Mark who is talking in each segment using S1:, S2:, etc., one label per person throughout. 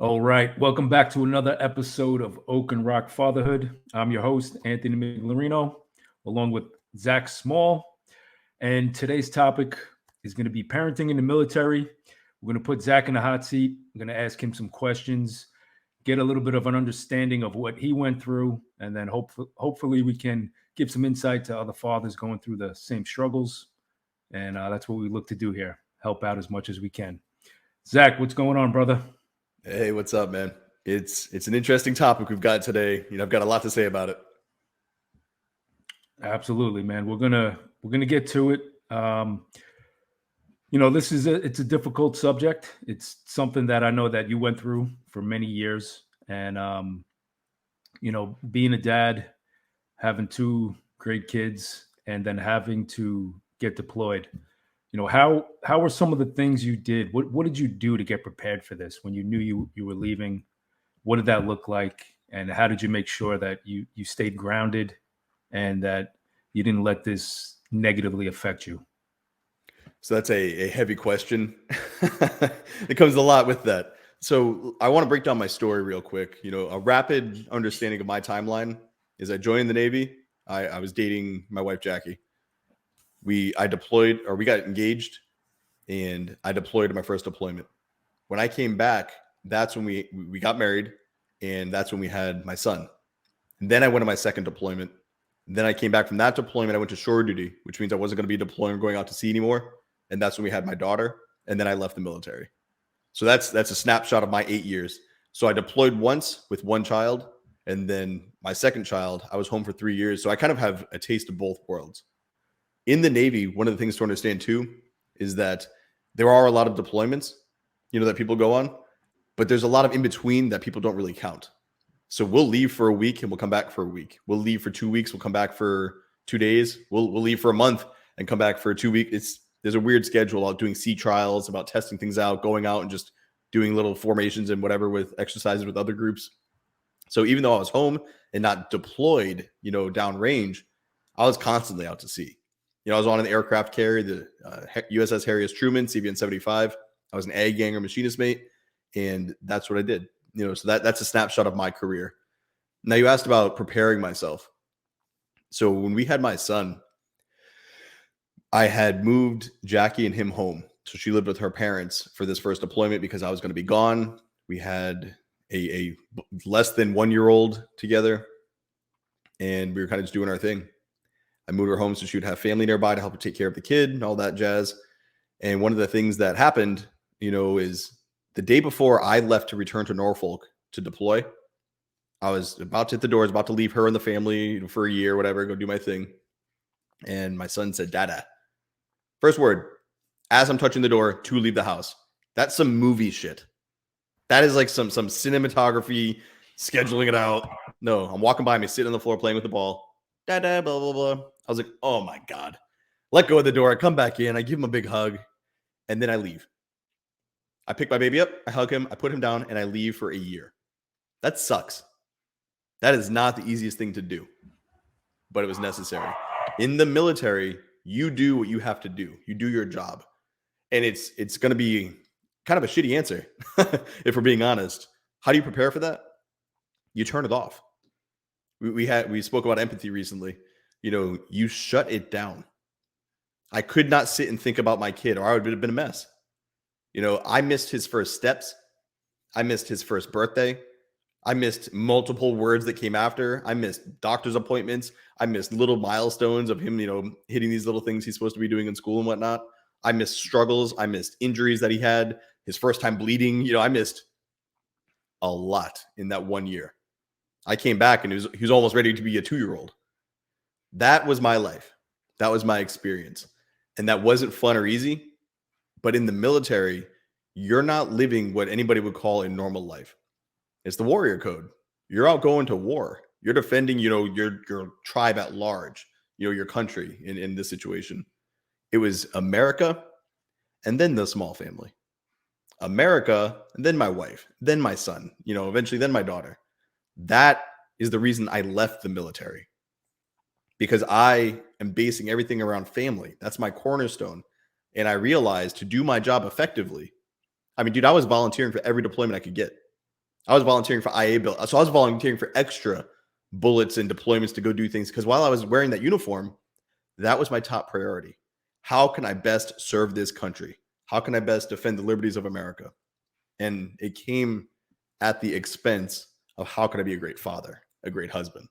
S1: All right, welcome back to another episode of Oak and Rock Fatherhood. I'm your host, Anthony Miglarino, along with Zach Small. And today's topic is going to be parenting in the military. We're going to put Zach in the hot seat. I'm going to ask him some questions, get a little bit of an understanding of what he went through, and then hopefully we can give some insight to other fathers going through the same struggles. And that's what we look to do here, help out as much as we can. Zach, what's going on, brother?
S2: Hey, what's up, man? It's an interesting topic we've got today. I've got a lot to say about it.
S1: Absolutely, man. We're gonna get to it. This is it's a difficult subject. It's something that I know that you went through for many years, and being a dad, having two great kids, and then having to get deployed. How were some of the things you did? What did you do to get prepared for this when you knew you were leaving? What did that look like, and how did you make sure that you stayed grounded and that you didn't let this negatively affect you?
S2: So that's a heavy question. It comes a lot with that. So I want to break down my story real quick. A rapid understanding of my timeline is I joined the Navy. I was dating my wife, Jackie. I deployed, or we got engaged, and I deployed to my first deployment. When I came back, that's when we got married, and that's when we had my son. And then I went to my second deployment. Then I came back from that deployment. I went to shore duty, which means I wasn't going to be deploying or going out to sea anymore. And that's when we had my daughter. And then I left the military. So that's a snapshot of my 8 years. So I deployed once with one child, and then my second child, I was home for 3 years. So I kind of have a taste of both worlds. In the Navy, one of the things to understand too is that there are a lot of deployments, that people go on, but there's a lot of in between that people don't really count. So we'll leave for a week and we'll come back for a week. We'll leave for 2 weeks. We'll come back for 2 days. We'll leave for a month and come back for 2 weeks. There's a weird schedule about doing sea trials, about testing things out, going out and just doing little formations and whatever with exercises with other groups. So even though I was home and not deployed, downrange, I was constantly out to sea. I was on an aircraft carrier, the USS Harry S. Truman, CVN 75. I was an ag ganger machinist mate, and that's what I did. So that's a snapshot of my career. Now, you asked about preparing myself. So when we had my son, I had moved Jackie and him home. So she lived with her parents for this first deployment because I was going to be gone. We had a less than 1-year-old together, and we were kind of just doing our thing. I moved her home so she would have family nearby to help her take care of the kid and all that jazz. And one of the things that happened, is the day before I left to return to Norfolk to deploy, I was about to hit the doors, about to leave her and the family for a year, whatever, go do my thing. And my son said, "Dada." First word, as I'm touching the door to leave the house. That's some movie shit. That is like some cinematography, scheduling it out. No, I'm walking by me, sitting on the floor playing with the ball. Dada, blah, blah, blah. I was like, oh my God. Let go of the door. I come back in. I give him a big hug. And then I leave. I pick my baby up. I hug him. I put him down. And I leave for a year. That sucks. That is not the easiest thing to do. But it was necessary. In the military, you do what you have to do. You do your job. And it's going to be kind of a shitty answer, if we're being honest. How do you prepare for that? You turn it off. We spoke about empathy recently. You shut it down. I could not sit and think about my kid, or I would have been a mess. I missed his first steps. I missed his first birthday. I missed multiple words that came after. I missed doctor's appointments. I missed little milestones of him, hitting these little things he's supposed to be doing in school and whatnot. I missed struggles. I missed injuries that he had. His first time bleeding. I missed a lot in that 1 year. I came back and he was almost ready to be a 2-year-old. That was my life. That was my experience. And that wasn't fun or easy. But in the military, you're not living what anybody would call a normal life. It's the warrior code. You're out going to war. You're defending, your tribe at large, your country in this situation. It was America and then the small family. America and then my wife, then my son, eventually then my daughter. That is the reason I left the military, because I am basing everything around family. That's my cornerstone. And I realized to do my job effectively, I mean, dude, I was volunteering for every deployment I could get. I was volunteering for IA bill. So I was volunteering for extra bullets and deployments to go do things. Because while I was wearing that uniform, that was my top priority. How can I best serve this country? How can I best defend the liberties of America? And it came at the expense of how can I be a great father, a great husband.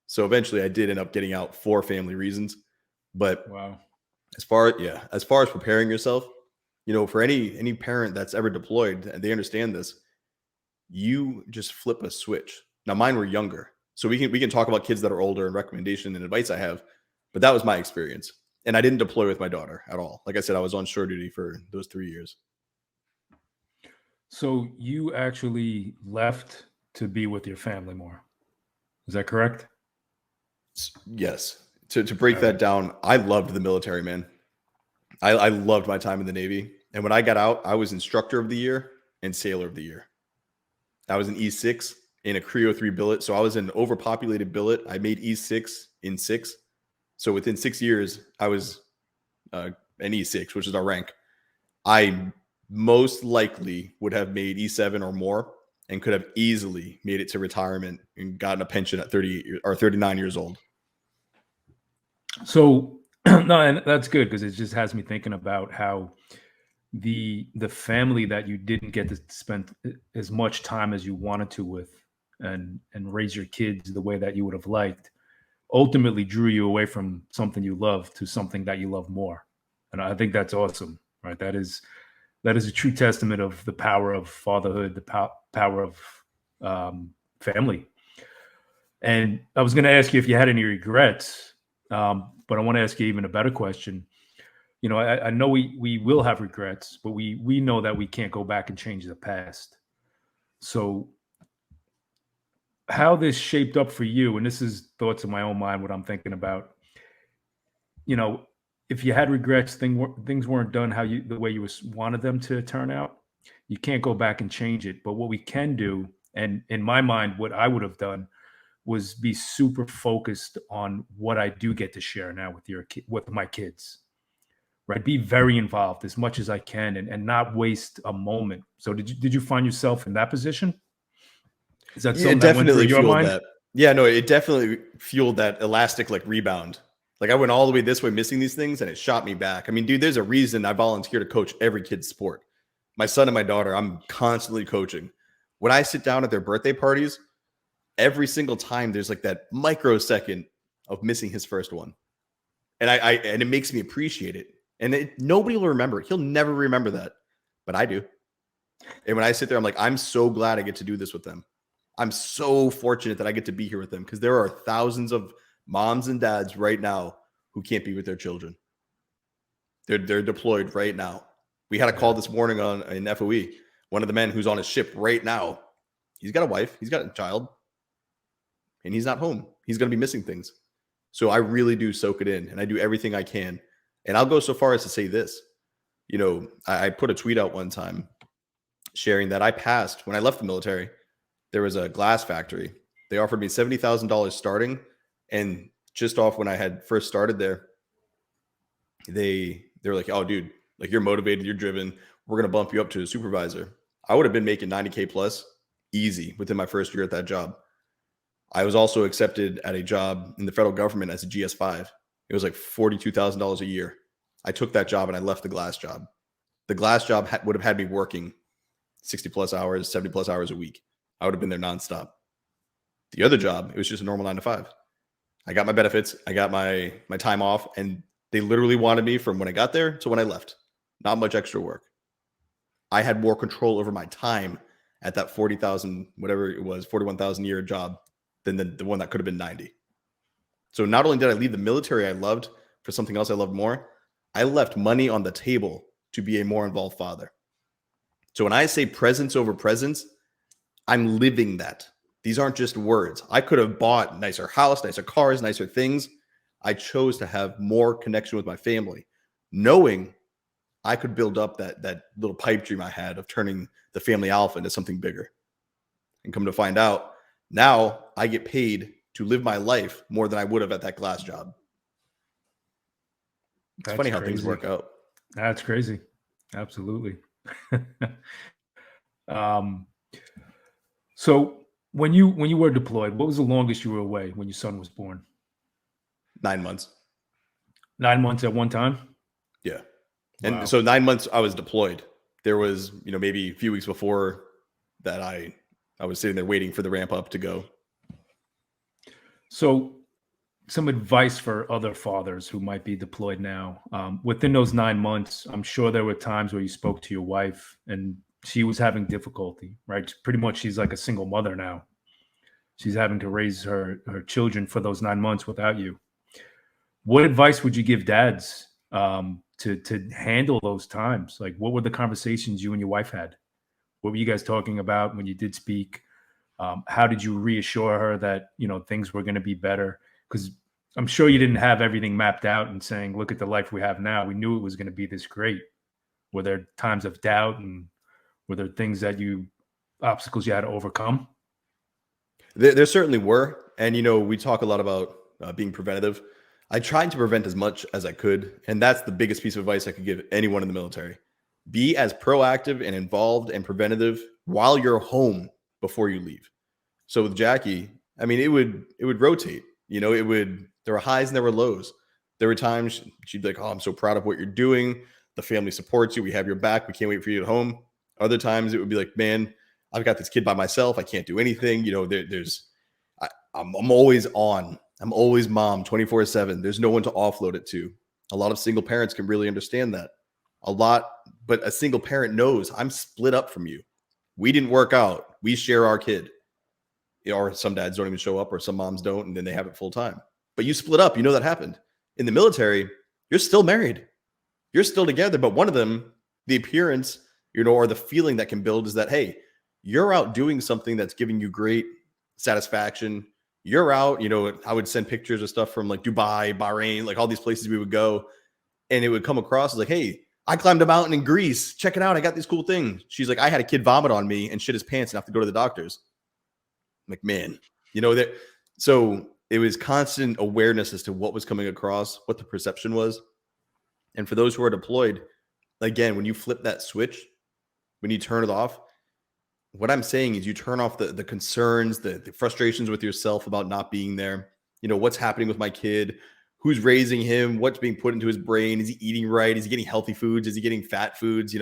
S2: So eventually I did end up getting out for family reasons. But
S1: Wow.
S2: as far as preparing yourself, for any parent that's ever deployed, and they understand this, you just flip a switch. Now mine were younger. So we can talk about kids that are older and recommendation and advice I have, but that was my experience. And I didn't deploy with my daughter at all. Like I said, I was on shore duty for those 3 years.
S1: So you actually left to be with your family more. Is that correct?
S2: Yes. To break
S1: All
S2: that
S1: right.
S2: down, I loved the military, man. I loved my time in the Navy. And when I got out, I was instructor of the year and sailor of the year. I was an E6 in a Creo 3 billet. So I was an overpopulated billet. I made E6 in 6. So within 6 years, I was an E6, which is our rank. I most likely would have made E7 or more and could have easily made it to retirement and gotten a pension at 38 or 39 years old.
S1: So no, and that's good because it just has me thinking about how the family that you didn't get to spend as much time as you wanted to with and raise your kids the way that you would have liked ultimately drew you away from something you love to something that you love more. And I think that's awesome, right? That is a true testament of the power of fatherhood, the power of family. And I was going to ask you if you had any regrets, but I want to ask you even a better question. I know we will have regrets, but we know that we can't go back and change the past. So how this shaped up for you, and this is thoughts in my own mind, what I'm thinking about, you know, if you had regrets, things weren't done the way you wanted them to turn out, you can't go back and change it. But what we can do, and in my mind, what I would have done was be super focused on what I do get to share now with my kids, right? Be very involved as much as I can and not waste a moment. So did you find yourself in that position? Is that
S2: Yeah,
S1: something
S2: it
S1: that went through
S2: definitely
S1: your
S2: fueled
S1: mind?
S2: that. Yeah, no, it definitely fueled that elastic like rebound. Like I went all the way this way missing these things and it shot me back. I mean, dude, there's a reason I volunteer to coach every kid's sport. My son and my daughter, I'm constantly coaching. When I sit down at their birthday parties, every single time there's like that microsecond of missing his first one. And and it makes me appreciate it. And nobody will remember it. He'll never remember that, but I do. And when I sit there, I'm like, I'm so glad I get to do this with them. I'm so fortunate that I get to be here with them because there are thousands of moms and dads right now who can't be with their children. They're deployed right now. We had a call
S1: Yeah.
S2: this morning in FOE. One of the men who's on his ship right now, he's got a wife, he's got a child, and he's not home. He's going to be missing things. So I really do soak it in and I do everything I can. And I'll go so far as to say this. I put a tweet out one time sharing that I passed when I left the military. There was a glass factory. They offered me $70,000 starting. And just off when I had first started there, they're like, oh, dude, like you're motivated, you're driven. We're going to bump you up to a supervisor. I would have been making 90K plus easy within my first year at that job. I was also accepted at a job in the federal government as a GS5. It was like $42,000 a year. I took that job and I left the glass job. The glass job would have had me working 60 plus hours, 70 plus hours a week. I would have been there nonstop. The other job, it was just a normal 9 to 5. I got my benefits, I got my time off, and they literally wanted me from when I got there to when I left. Not much extra work. I had more control over my time at that 40,000, whatever it was, 41,000 a year job than the one that could have been 90. So not only did I leave the military I loved for something else I loved more, I left money on the table to be a more involved father. So when I say presence over presence, I'm living that. These aren't just words. I could have bought nicer house, nicer cars, nicer things. I chose to have more connection with my family, knowing I could build up that little pipe dream I had of turning the family alpha into something bigger. And come to find out, now I get paid to live my life more than I would have at that glass job. It's
S1: That's
S2: funny how things
S1: crazy.
S2: work out.
S1: That's crazy. Absolutely. um, So when you were deployed, what was the longest you were away when your son was born?
S2: 9 months.
S1: 9 months at one time?
S2: Yeah. And
S1: Wow.
S2: so 9 months I was deployed. There was, maybe a few weeks before that I was sitting there waiting for the ramp up to go.
S1: So some advice for other fathers who might be deployed now. Within those 9 months, I'm sure there were times where you spoke to your wife and she was having difficulty, right? Pretty much she's like a single mother now. She's having to raise her children for those 9 months without you. What advice would you give dads to handle those times? Like, what were the conversations you and your wife had? What were you guys talking about when you did speak? How did you reassure her that things were going to be better? Because I'm sure you didn't have everything mapped out and saying, "Look at the life we have now. We knew it was going to be this great." Were there times of doubt, and were there things obstacles you had to overcome?
S2: There certainly were. And, we talk a lot about being preventative. I tried to prevent as much as I could. And that's the biggest piece of advice I could give anyone in the military. Be as proactive and involved and preventative while you're home before you leave. So with Jackie, I mean, it would rotate. There were highs and there were lows. There were times she'd be like, "Oh, I'm so proud of what you're doing. The family supports you. We have your back. We can't wait for you at home." Other times it would be like, "Man, I've got this kid by myself. I can't do anything." I'm always on. I'm always mom 24/7. There's no one to offload it to. A lot of single parents can really understand that. But a single parent knows I'm split up from you. We didn't work out. We share our kid. Or some dads don't even show up, or some moms don't, and then they have it full time. But you split up. You know that happened. In the military, you're still married. You're still together, but one of them, the appearance, or the feeling that can build is that, hey, you're out doing something that's giving you great satisfaction. You're out, I would send pictures of stuff from like Dubai, Bahrain, like all these places we would go. And it would come across as like, "Hey, I climbed a mountain in Greece. Check it out. I got these cool things." She's like, "I had a kid vomit on me and shit his pants and have to go to the doctors." I'm like, man, that. So it was constant awareness as to what was coming across, what the perception was. And for those who are deployed, again, when you flip that switch, when you turn it off, what I'm saying is you turn off the concerns, the frustrations with yourself about not being there. What's happening with my kid? Who's raising him? What's being put into his brain? Is he eating right? Is he getting healthy foods? Is he getting fat foods?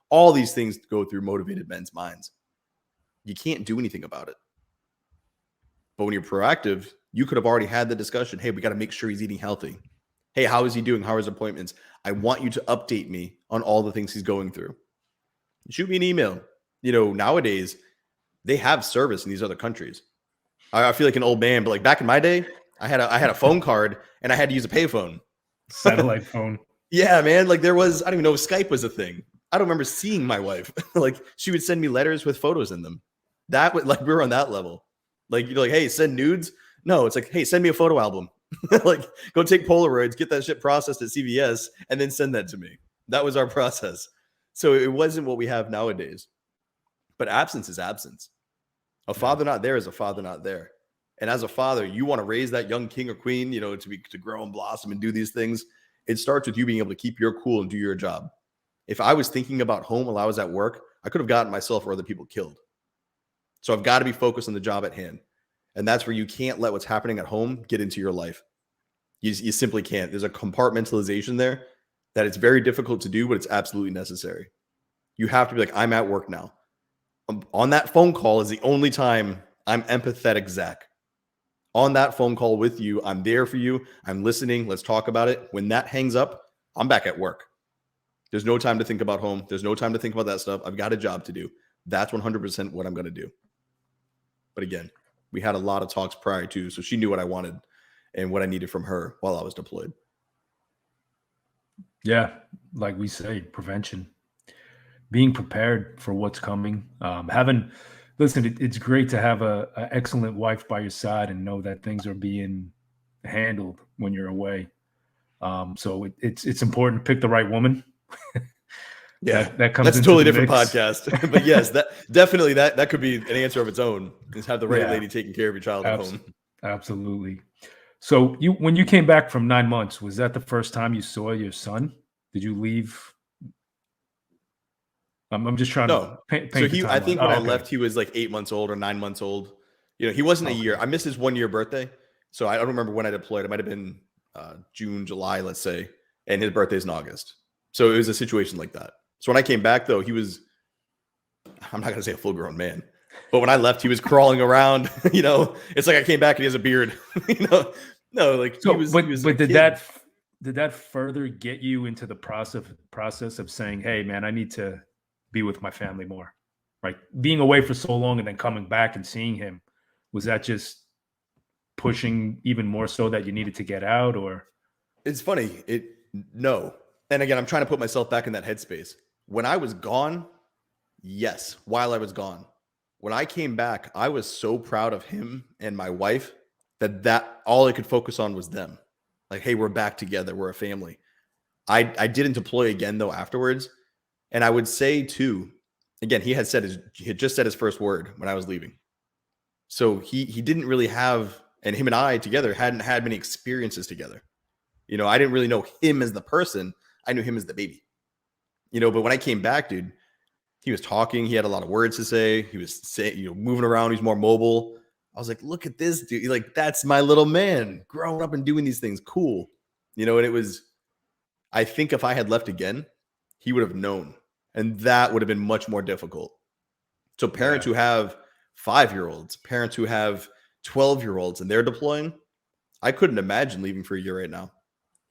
S2: All these things go through motivated men's minds. You can't do anything about it. But when you're proactive, you could have already had the discussion. "Hey, we got to make sure he's eating healthy. Hey, how is he doing? How are his appointments? I want you to update me on all the things he's going through. Shoot me an email." Nowadays they have service in these other countries. I feel like an old man, but like back in my day, I had a phone card and I had to use a payphone.
S1: Satellite phone.
S2: Yeah, man. Like I don't even know if Skype was a thing. I don't remember seeing my wife. Like she would send me letters with photos in them. That would we were on that level. Like like, "Hey, send nudes." No, it's like, "Hey, send me a photo album." Like go take Polaroids, get that shit processed at CVS, and then send that to me. That was our process. So it wasn't what we have nowadays. But absence is absence. A father not there is a father not there. And as a father, you want to raise that young king or queen, to grow and blossom and do these things. It starts with you being able to keep your cool and do your job. If I was thinking about home while I was at work, I could have gotten myself or other people killed. So I've got to be focused on the job at hand. And that's where you can't let what's happening at home get into your life. You simply can't. There's a compartmentalization there that it's very difficult to do, but it's absolutely necessary. You have to be like, "I'm at work now. On that phone call is the only time I'm empathetic, Zac. On that phone call with you, I'm there for you. I'm listening. Let's talk about it." When that hangs up, I'm back at work. There's no time to think about home. There's no time to think about that stuff. I've got a job to do. That's 100% what I'm going to do. But again, we had a lot of talks prior to, so she knew what I wanted and what I needed from her while I was deployed.
S1: Yeah, like we say, prevention. Being prepared for what's coming. Listen, it's great to have a excellent wife by your side and know that things are being handled when you're away. So it's important to pick the right woman.
S2: Yeah,
S1: that comes
S2: that's a
S1: into
S2: totally
S1: the
S2: different
S1: mix.
S2: podcast. But yes, that could be an answer of its own. Is have the right
S1: Yeah.
S2: lady taking care of your child at home.
S1: Absolutely. So when you came back from 9 months, was that the first time you saw your son? Did you leave I'm just trying to
S2: No.
S1: paint
S2: So
S1: the
S2: I
S1: timeline.
S2: think when I
S1: Okay.
S2: left, he was like 8 months old or 9 months old. He wasn't a year. I missed his 1 year birthday. So I don't remember when I deployed. It might have been June, July, let's say. And his birthday's in August. So it was a situation like that. So when I came back, though, he was, I'm not going to say a full grown man, but when I left, he was crawling around. It's like I came back and he has a beard. No, like
S1: So,
S2: he was
S1: but
S2: a
S1: did
S2: kid.
S1: that further get you into the process of saying, "Hey, man, I need to be with my family more"? Right, being away for so long and then coming back and seeing him, was that just pushing even more so that you needed to get out, or?
S2: It's funny. No. And again, I'm trying to put myself back in that headspace. When I was gone, yes, while I was gone. When I came back, I was so proud of him and my wife that all I could focus on was them. Like, hey, we're back together. We're a family. I didn't deploy again though afterwards. And I would say too, again, he had just said his first word when I was leaving. So he didn't really have, and him and I together hadn't had many experiences together. I didn't really know him as the person. I knew him as the baby. But when I came back, dude, he was talking. He had a lot of words to say. He was moving around. He's more mobile. I was like, look at this dude. Like, that's my little man growing up and doing these things. Cool. And it was, I think if I had left again, he would have known. And that would have been much more difficult. So parents who have 5-year-olds, parents who have 12-year-olds and they're deploying, I couldn't imagine leaving for a year right now.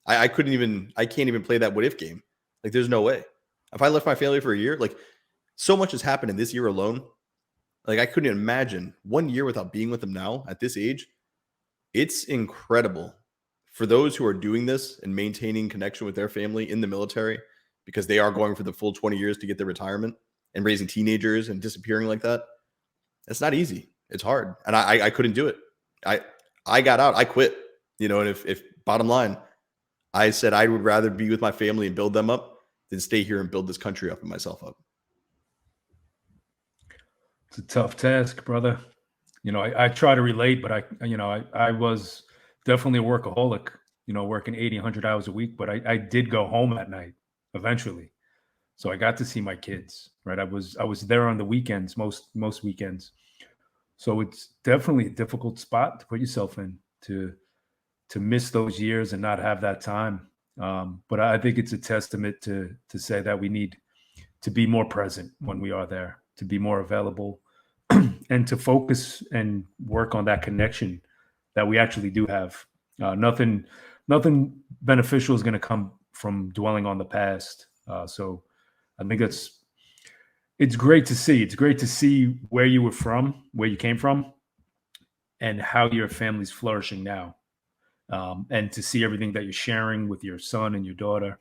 S2: I can't even play that what if game. Like, there's no way. If I left my family for a year, like, so much has happened in this year alone. Like, I couldn't imagine 1 year without being with them now at this age. It's incredible for those who are doing this and maintaining connection with their family in the military, because they are going for the full 20 years to get their retirement and raising teenagers and disappearing like that. It's not easy. It's hard. And I couldn't do it. I got out. I quit. And if bottom line, I said I would rather be with my family and build them up than stay here and build this country up and myself up.
S1: It's a tough task, brother. I try to relate, but I was definitely a workaholic, working 80, 100 hours a week, but I did go home at night eventually. So I got to see my kids, right? I was there on the weekends, most weekends. So it's definitely a difficult spot to put yourself in, to miss those years and not have that time. But I think it's a testament to say that we need to be more present when we are there, to be more available, and to focus and work on that connection that we actually do have. Nothing beneficial is going to come from dwelling on the past. So I think it's great to see. It's great to see where you were from, where you came from, and how your family's flourishing now. And to see everything that you're sharing with your son and your daughter,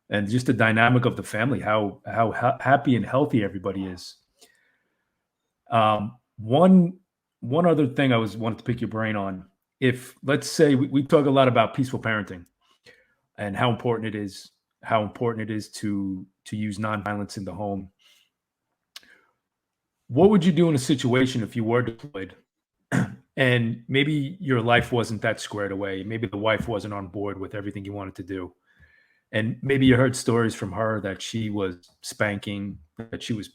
S1: and just the dynamic of the family, how happy and healthy everybody is. One other thing I wanted to pick your brain on. If, let's say, we talk a lot about peaceful parenting and how important it is to use nonviolence in the home. What would you do in a situation if you were deployed and maybe your life wasn't that squared away? Maybe the wife wasn't on board with everything you wanted to do. And maybe you heard stories from her that she was spanking, that she was,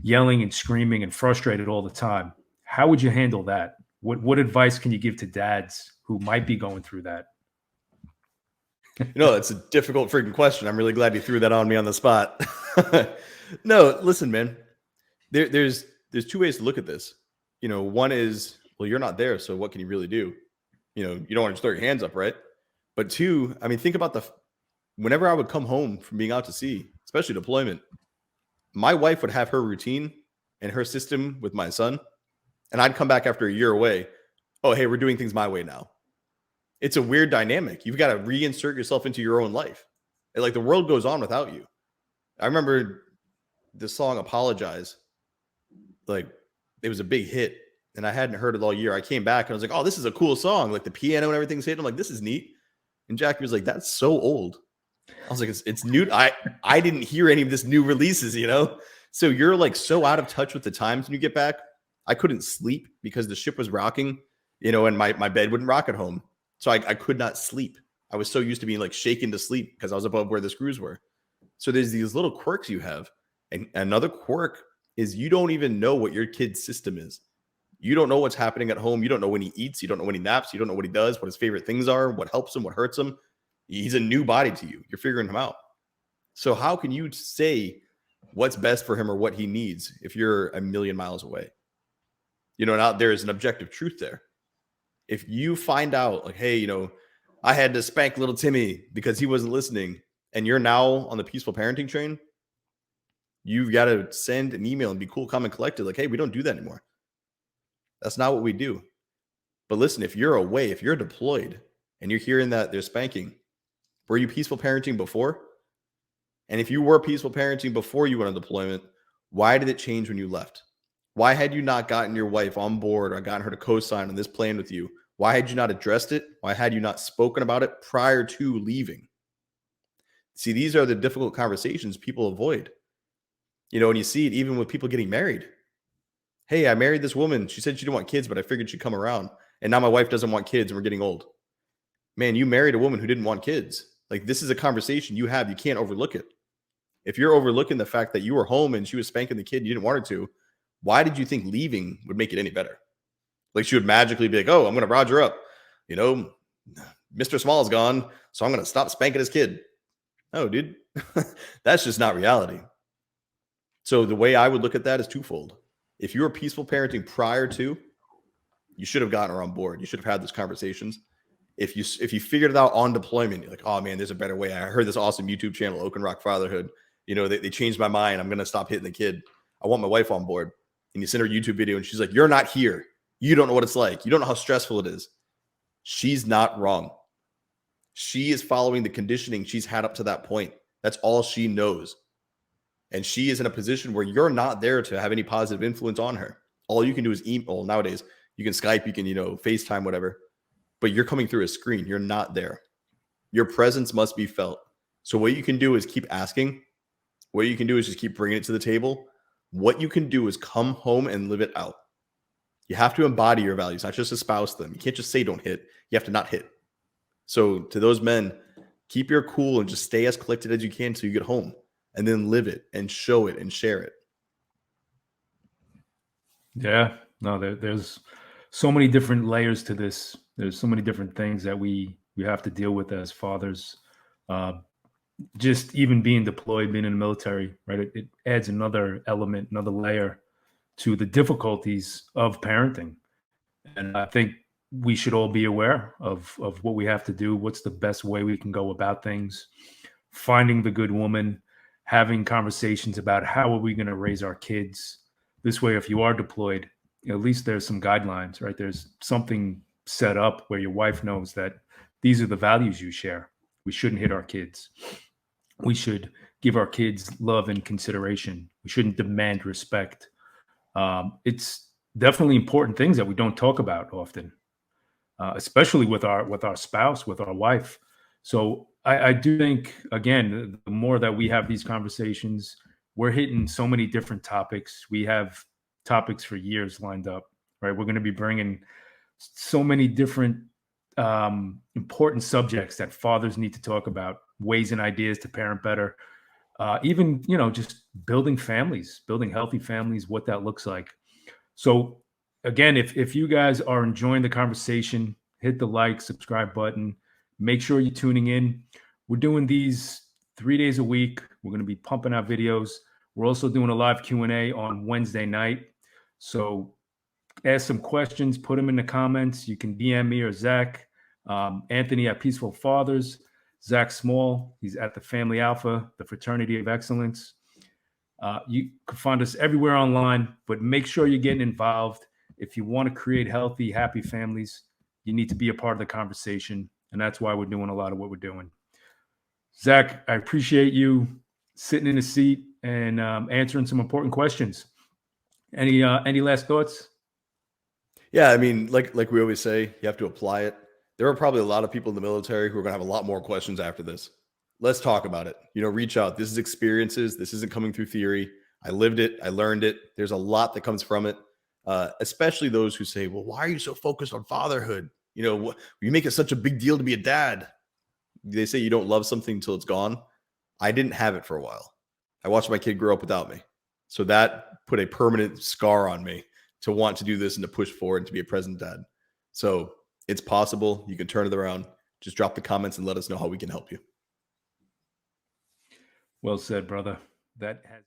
S1: yelling and screaming and frustrated all the time. How would you handle that? What advice can you give to dads who might be going through that?
S2: It's a difficult freaking question. I'm really glad you threw that on me on the spot. No, listen, man. There's two ways to look at this. One is, well, you're not there, so what can you really do? You don't want to just throw your hands up, right? But two, I mean, think about whenever I would come home from being out to sea, especially deployment, my wife would have her routine and her system with my son, and I'd come back after a year away. Oh, hey, we're doing things my way now. It's a weird dynamic. You've got to reinsert yourself into your own life. Like, the world goes on without you. I remember the song Apologize. Like, it was a big hit, and I hadn't heard it all year. I came back and I was like, oh, this is a cool song. Like, the piano and everything's hitting. I'm like, this is neat. And Jackie was like, that's so old. I was like, it's new. I didn't hear any of this new releases, So you're like so out of touch with the times when you get back. I couldn't sleep because the ship was rocking, and my bed wouldn't rock at home. So I could not sleep. I was so used to being like shaken to sleep because I was above where the screws were. So there's these little quirks you have. And another quirk is you don't even know what your kid's system is. You don't know what's happening at home. You don't know when he eats. You don't know when he naps. You don't know what he does, what his favorite things are, what helps him, what hurts him. He's a new body to you. You're figuring him out. So how can you say what's best for him or what he needs if you're a million miles away? Now there is an objective truth there. If you find out like, hey, I had to spank little Timmy because he wasn't listening, and you're now on the peaceful parenting train, you've got to send an email and be cool, calm, and collected. Like, hey, we don't do that anymore. That's not what we do. But listen, if you're away, if you're deployed and you're hearing that they're spanking, were you peaceful parenting before? And if you were peaceful parenting before you went on deployment, why did it change when you left? Why had you not gotten your wife on board or gotten her to co-sign on this plan with you? Why had you not addressed it? Why had you not spoken about it prior to leaving? See, these are the difficult conversations people avoid. And you see it even with people getting married. Hey, I married this woman. She said she didn't want kids, but I figured she'd come around. And now my wife doesn't want kids and we're getting old. Man, you married a woman who didn't want kids. Like, this is a conversation you have. You can't overlook it. If you're overlooking the fact that you were home and she was spanking the kid and you didn't want her to, why did you think leaving would make it any better? Like, she would magically be like, oh, I'm going to Roger up. Mr. Small's gone, so I'm going to stop spanking his kid. No, dude, that's just not reality. So the way I would look at that is twofold. If you were peaceful parenting prior to, you should have gotten her on board. You should have had those conversations. If you figured it out on deployment, you're like, oh man, there's a better way. I heard this awesome YouTube channel, Oak and Rock Fatherhood. They changed my mind. I'm going to stop hitting the kid. I want my wife on board. And you send her a YouTube video and she's like, you're not here. You don't know what it's like. You don't know how stressful it is. She's not wrong. She is following the conditioning she's had up to that point. That's all she knows. And she is in a position where you're not there to have any positive influence on her. All you can do is email. Nowadays, you can Skype, you can, FaceTime, whatever. But you're coming through a screen. You're not there. Your presence must be felt. So what you can do is keep asking. What you can do is just keep bringing it to the table. What you can do is come home and live it out. You have to embody your values, not just espouse them. You can't just say don't hit. You have to not hit. So to those men, keep your cool and just stay as collected as you can until you get home, and then live it and show it and share it.
S1: Yeah, no, there's so many different layers to this. There's so many different things that we have to deal with as fathers. Just even being deployed, being in the military, right? It adds another element, another layer to the difficulties of parenting. And I think we should all be aware of what we have to do. What's the best way we can go about things? Finding the good woman, having conversations about how are we going to raise our kids. This way, if you are deployed, at least there's some guidelines, right? There's something set up where your wife knows that these are the values you share. We shouldn't hit our kids. We should give our kids love and consideration. We shouldn't demand respect. It's definitely important things that we don't talk about often, especially with our spouse, with our wife. So I do think, again, the more that we have these conversations, we're hitting so many different topics. We have topics for years lined up, right? We're going to be bringing so many different important subjects that fathers need to talk about, ways and ideas to parent better. Even, just building families, building healthy families, what that looks like. So again, if you guys are enjoying the conversation, hit the like, subscribe button. Make sure you're tuning in. We're doing these 3 days a week. We're going to be pumping out videos. We're also doing a live Q&A on Wednesday night. So ask some questions, put them in the comments. You can DM me or Zach. Anthony at Peaceful Fathers. Zac Small, he's at the Family Alpha, the Fraternity of Excellence. You can find us everywhere online, but make sure you're getting involved. If you want to create healthy, happy families, you need to be a part of the conversation. And that's why we're doing a lot of what we're doing. Zach, I appreciate you sitting in the seat and answering some important questions. Any last thoughts?
S2: Yeah, I mean, like we always say, you have to apply it. There are probably a lot of people in the military who are going to have a lot more questions after this. Let's talk about it. Reach out. This is experiences. This isn't coming through theory. I lived it. I learned it. There's a lot that comes from it, especially those who say, well, why are you so focused on fatherhood? You make it such a big deal to be a dad. They say you don't love something until it's gone. I didn't have it for a while. I watched my kid grow up without me. So that put a permanent scar on me to want to do this and to push forward and to be a present dad. So it's possible. You can turn it around. Just drop the comments and let us know how we can help you.
S1: Well said, brother. That has